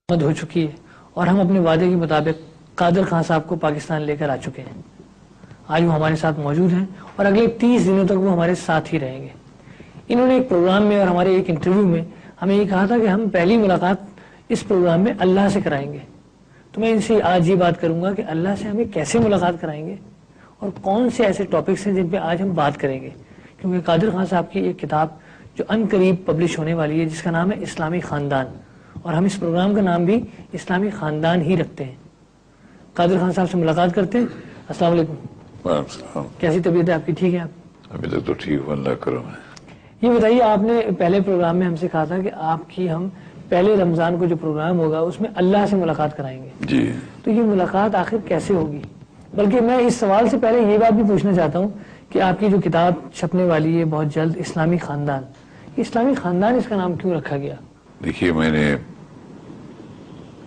مد ہو چکی ہے اور ہم اپنے وعدے کے مطابق قادر خان صاحب کو پاکستان لے کر آ چکے ہیں۔ آج وہ ہمارے ساتھ موجود ہیں اور اگلے 30 دنوں تک وہ ہمارے ساتھ ہی رہیں گے۔ انہوں نے ایک پروگرام میں اور ہمارے ایک انٹرویو میں ہمیں یہ کہا تھا کہ ہم پہلی ملاقات اس پروگرام میں اللہ سے کرائیں گے۔ تو میں ان سے آج یہ بات کروں گا کہ اللہ سے ہمیں کیسے ملاقات کرائیں گے اور کون سے ایسے ٹاپکس ہیں جن پہ آج ہم بات کریں گے، کیونکہ قادر خان صاحب کی ایک کتاب جو ان قریب پبلش ہونے والی ہے جس کا نام ہے اسلامی خاندان، اور ہم اس پروگرام کا نام بھی اسلامی خاندان ہی رکھتے ہیں۔ قادر خان صاحب سے ملاقات کرتے ہیں۔ السلام علیکم۔ کیسی طبیعت ہے آپ کی؟ ٹھیک ہے آپ؟ ابھی تک تو ٹھیک ہوں، اللہ کرم ہے۔ یہ بتائیے، آپ نے پہلے پروگرام میں ہم سے کہا تھا کہ آپ کی ہم پہلے رمضان کو جو پروگرام ہوگا اس میں اللہ سے ملاقات کرائیں گے۔ جی، تو یہ ملاقات آخر کیسے ہوگی؟ بلکہ میں اس سوال سے پہلے یہ بات بھی پوچھنا چاہتا ہوں کہ آپ کی جو کتاب چھپنے والی ہے بہت جلد، اسلامی خاندان، اسلامی خاندان اس کا نام کیوں رکھا گیا؟ دیکھیے، میں نے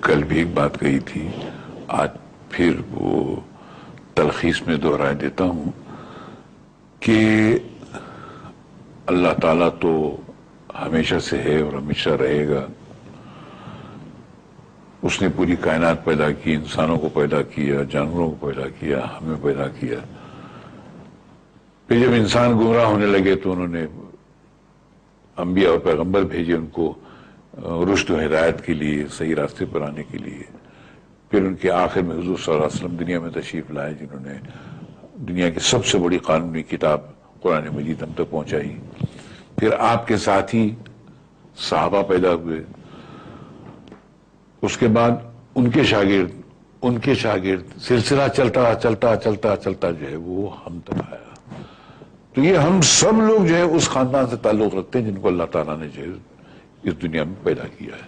کل بھی ایک بات کہی تھی، آج پھر وہ تلخیص میں دہرا دیتا ہوں کہ اللہ تعالیٰ تو ہمیشہ سے ہے اور ہمیشہ رہے گا۔ اس نے پوری کائنات پیدا کی، انسانوں کو پیدا کیا، جانوروں کو پیدا کیا، ہمیں پیدا کیا۔ پھر جب انسان گمراہ ہونے لگے تو انہوں نے انبیاء اور پیغمبر بھیجے ان کو رشد و ہدایت کے لیے، صحیح راستے پر آنے کے لیے۔ پھر ان کے آخر میں حضور صلی اللہ علیہ وسلم دنیا میں تشریف لائے، جنہوں نے دنیا کی سب سے بڑی قانونی کتاب قرآن مجید ہم تک پہنچائی۔ پھر آپ کے ساتھ ہی صحابہ پیدا ہوئے، اس کے بعد ان کے شاگرد سلسلہ چلتا چلتا چلتا چلتا جو ہے وہ ہم تک آیا۔ تو یہ ہم سب لوگ جو ہے اس خاندان سے تعلق رکھتے ہیں جن کو اللہ تعالیٰ نے جو ہے اس دنیا میں پیدا کیا ہے۔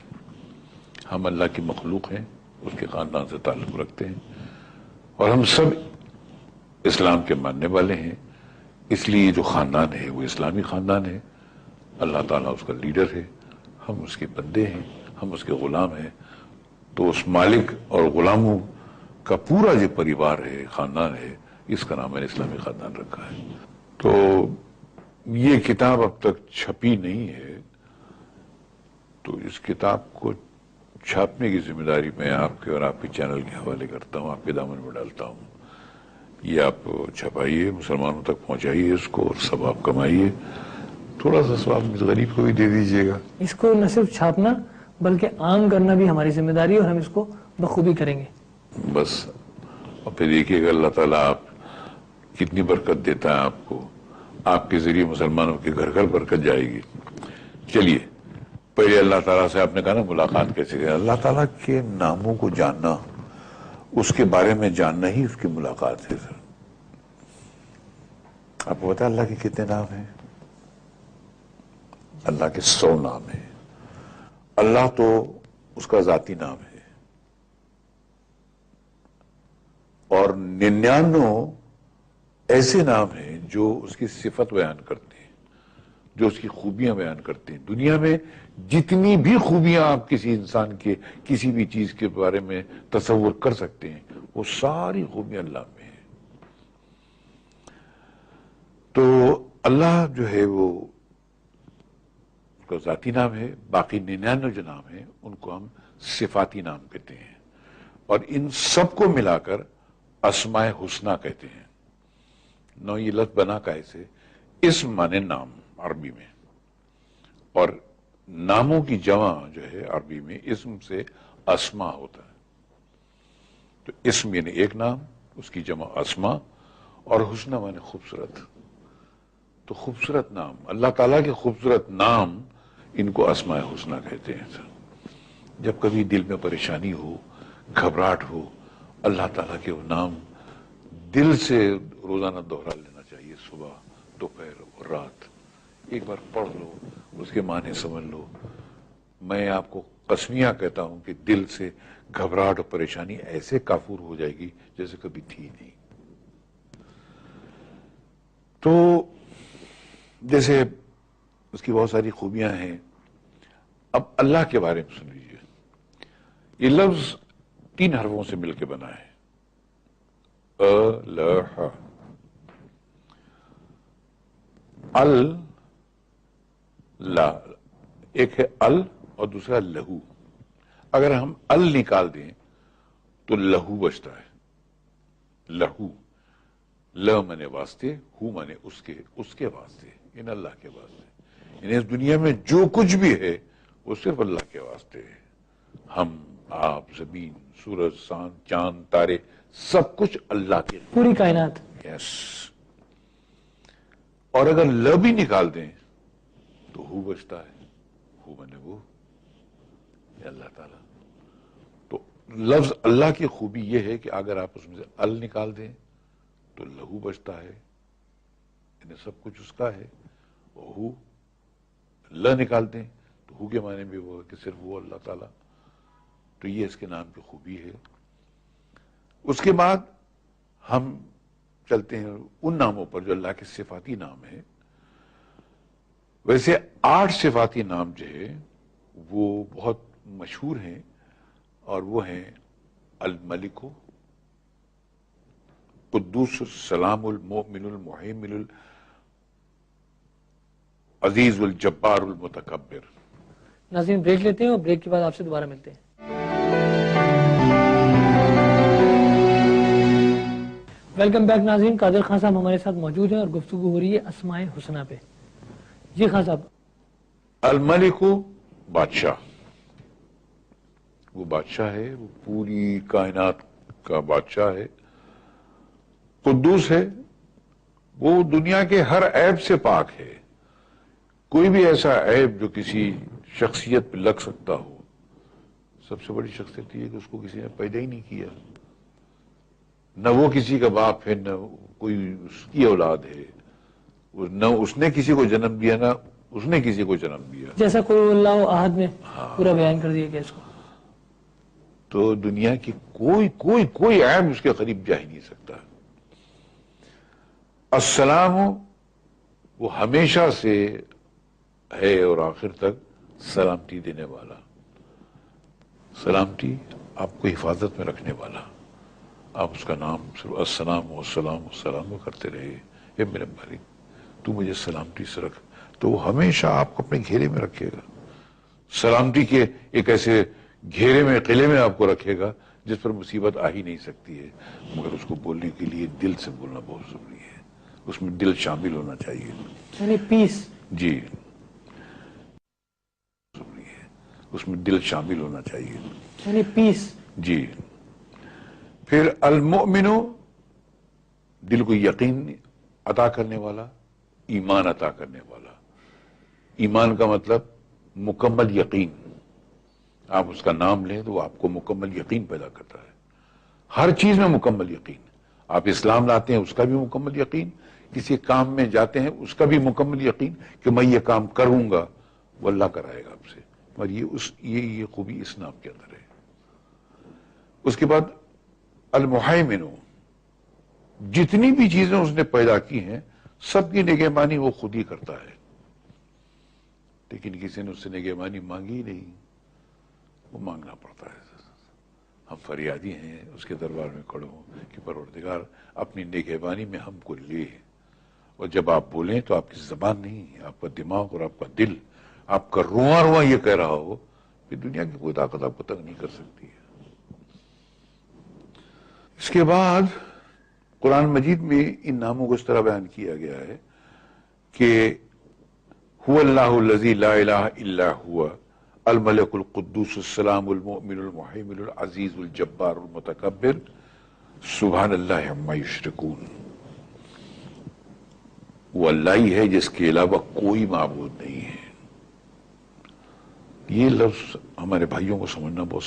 ہم اللہ کی مخلوق ہیں، اس کے خاندان سے تعلق رکھتے ہیں، اور ہم سب اسلام کے ماننے والے ہیں۔ اس لیے جو خاندان ہے وہ اسلامی خاندان ہے۔ اللہ تعالیٰ اس کا لیڈر ہے، ہم اس کے بندے ہیں، ہم اس کے غلام ہیں۔ تو اس مالک اور غلاموں کا پورا جو پریوار ہے، خاندان ہے، اس کا نام میں نے اسلامی خاندان رکھا ہے۔ تو یہ کتاب اب تک چھپی نہیں ہے، تو اس کتاب کو چھاپنے کی ذمہ داری میں آپ کے اور آپ کے چینل کے حوالے کرتا ہوں، آپ کے دامن میں ڈالتا ہوں۔ یہ آپ چھپائیے، مسلمانوں تک پہنچائیے اس کو، اور ثواب کمائیے، تھوڑا سا ثواب غریب کو بھی دے دیجیے گا۔ اس کو نہ صرف چھاپنا بلکہ عام کرنا بھی ہماری ذمہ داری ہے، اور ہم اس کو بخوبی کریں گے۔ بس، اور پھر دیکھیے گا اللہ تعالیٰ آپ کتنی برکت دیتا ہے آپ کو، آپ کے ذریعے مسلمانوں کے گھر گھر برکت جائے گی۔ چلیے، پہلے اللہ تعالیٰ سے آپ نے کہا نا ملاقات کیسے کریں؟ اللہ تعالیٰ کے ناموں کو جاننا، اس کے بارے میں جاننا ہی اس کی ملاقات ہے۔ سر، آپ کو پتا اللہ کے کتنے نام ہیں؟ اللہ کے 100 نام ہیں۔ اللہ تو اس کا ذاتی نام ہے، اور 99 ایسے نام ہیں جو اس کی صفت بیان کرتے ہیں، جو اس کی خوبیاں بیان کرتے ہیں۔ دنیا میں جتنی بھی خوبیاں آپ کسی انسان کے کسی بھی چیز کے بارے میں تصور کر سکتے ہیں، وہ ساری خوبیاں اللہ میں ہیں۔ تو اللہ جو ہے وہ اس کا ذاتی نام ہے، باقی 99 جو نام ہیں ان کو ہم صفاتی نام کہتے ہیں، اور ان سب کو ملا کر اسماء حسنہ کہتے ہیں۔ نو یہ لفظ بنا کیسے؟ اسم مانے نام عربی میں، اور ناموں کی جمع جو ہے عربی میں اسم سے اسماء ہوتا ہے۔ تو اسم یعنی ایک نام، اس کی جمع اسماء، اور حسنہ مانے خوبصورت۔ تو خوبصورت نام، اللہ تعالیٰ کے خوبصورت نام، ان کو اسماء حسنہ کہتے ہیں۔ جب کبھی دل میں پریشانی ہو، گھبراہٹ ہو، اللہ تعالیٰ کے وہ نام دل سے روزانہ دوہرا لینا چاہیے، صبح، دوپہر اور رات۔ ایک بار پڑھ لو، اس کے معنی سمجھ لو۔ میں آپ کو قسمیہ کہتا ہوں کہ دل سے گھبراہٹ اور پریشانی ایسے کافور ہو جائے گی جیسے کبھی تھی نہیں۔ تو جیسے اس کی بہت ساری خوبیاں ہیں۔ اب اللہ کے بارے میں سن لیجیے۔ یہ لفظ 3 حرفوں سے مل کے بنا ہے، الہ۔ لا، ایک ہے ال اور دوسرا لہو۔ اگر ہم ال نکال دیں تو لہو بچتا ہے. لہو، ل منے واسطے، ہو منے اس کے واسطے، ان اللہ کے واسطے. یعنی اس دنیا میں جو کچھ بھی ہے وہ صرف اللہ کے واسطے ہے. ہم، آپ، زمین، سورج، چاند، تارے، سب کچھ اللہ کے. پوری کائنات. یس. اور اگر ل بھی نکال دیں تو ہو بچتا ہے. ہو منے وہ، یہ اللہ تعالی. تو لفظ اللہ کی خوبی یہ ہے کہ اگر آپ اس میں سے ال نکال دیں تو لہو بچتا ہے، یعنی سب کچھ اس کا ہے. ہو، ل نکال دیں تو ہو کے معنی بھی وہ ہے کہ صرف وہ اللہ تعالی. تو یہ اس کے نام کی خوبی ہے. اس کے بعد ہم چلتے ہیں ان ناموں پر جو اللہ کے صفاتی نام ہیں. ویسے 8 صفاتی نام جو ہے وہ بہت مشہور ہیں، اور وہ ہیں الملک، قدوس، السلام، المؤمن، المحیمن، العزیز، الجبار، المتکبر. ناظرین بریک لیتے ہیں اور بریک کے بعد آپ سے دوبارہ ملتے ہیں. ویلکم بیک ناظرین. قادر خان صاحب ہمارے ساتھ موجود ہیں اور گفتگو ہو رہی ہے اسماء حسنہ پہ. جی خان صاحب. الملک بادشاہ، وہ بادشاہ ہے، وہ پوری کائنات کا بادشاہ ہے. قدوس ہے، وہ دنیا کے ہر عیب سے پاک ہے. کوئی بھی ایسا عیب جو کسی شخصیت پہ لگ سکتا ہو. سب سے بڑی شخصیت یہ کہ اس کو کسی نے پیدا ہی نہیں کیا، نہ وہ کسی کا باپ ہے، نہ کوئی اس کی اولاد ہے، نہ اس نے کسی کو جنم دیا، نہ اس نے کسی کو جنم دیا. جیسا کوئی اللہ احد میں پورا بیان کر دیا کہ اس کو. تو دنیا کی کوئی عیب اس کے قریب جا ہی نہیں سکتا. السلام، وہ ہمیشہ سے ہے اور آخر تک سلامتی دینے والا. سلامتی آپ کو حفاظت میں رکھنے والا. آپ اس کا نام صرف السلام والسلام والسلام کرتے رہے. اے میرے مالک تو مجھے سلامتی سے رکھ، تو وہ ہمیشہ آپ کو اپنے گھیرے میں رکھے گا. سلامتی کے ایک ایسے گھیرے میں، قلعے میں آپ کو رکھے گا جس پر مصیبت آ ہی نہیں سکتی ہے. مگر اس کو بولنے کے لیے دل سے بولنا بہت ضروری ہے. اس میں دل شامل ہونا چاہیے. یعنی پیس. جی، ضروری ہے، اس میں دل شامل ہونا چاہیے. یعنی پیس. جی. پھر المؤمن، دل کو یقین عطا کرنے والا، ایمان عطا کرنے والا. ایمان کا مطلب مکمل یقین. آپ اس کا نام لیں تو وہ آپ کو مکمل یقین پیدا کرتا ہے. ہر چیز میں مکمل یقین. آپ اسلام لاتے ہیں اس کا بھی مکمل یقین، کسی کام میں جاتے ہیں اس کا بھی مکمل یقین کہ میں یہ کام کروں گا، وہ اللہ کرائے گا آپ سے. اور یہ خوبی اس نام کے اندر ہے. اس کے بعد المحیمن، جتنی بھی چیزیں اس نے پیدا کی ہیں سب کی نگہبانی وہ خود ہی کرتا ہے. لیکن کسی نے اس سے نگہبانی مانگی ہی نہیں، وہ مانگنا پڑتا ہے. ہم فریادی ہیں اس کے دربار میں کھڑے ہوں کہ پروردگار اپنی نگہبانی میں ہم کو لے. اور جب آپ بولیں تو آپ کی زبان نہیں، آپ کا دماغ اور آپ کا دل، آپ کا رواں یہ کہہ رہا ہو کہ دنیا کی کوئی طاقت آپ کو تنگ نہیں کر سکتی ہے. اس کے بعد قرآن مجید میں ان ناموں کو اس طرح بیان کیا گیا ہے کہ هو اللہ الذی لا الہ الا هو الملک القدوس السلام المؤمن المحیمن العزیز الجبار المتکبر سبحان اللہ عما یشرکون. وہ اللہ ہی ہے جس کے علاوہ کوئی معبود نہیں ہے. یہ لفظ ہمارے بھائیوں کو سمجھنا بہت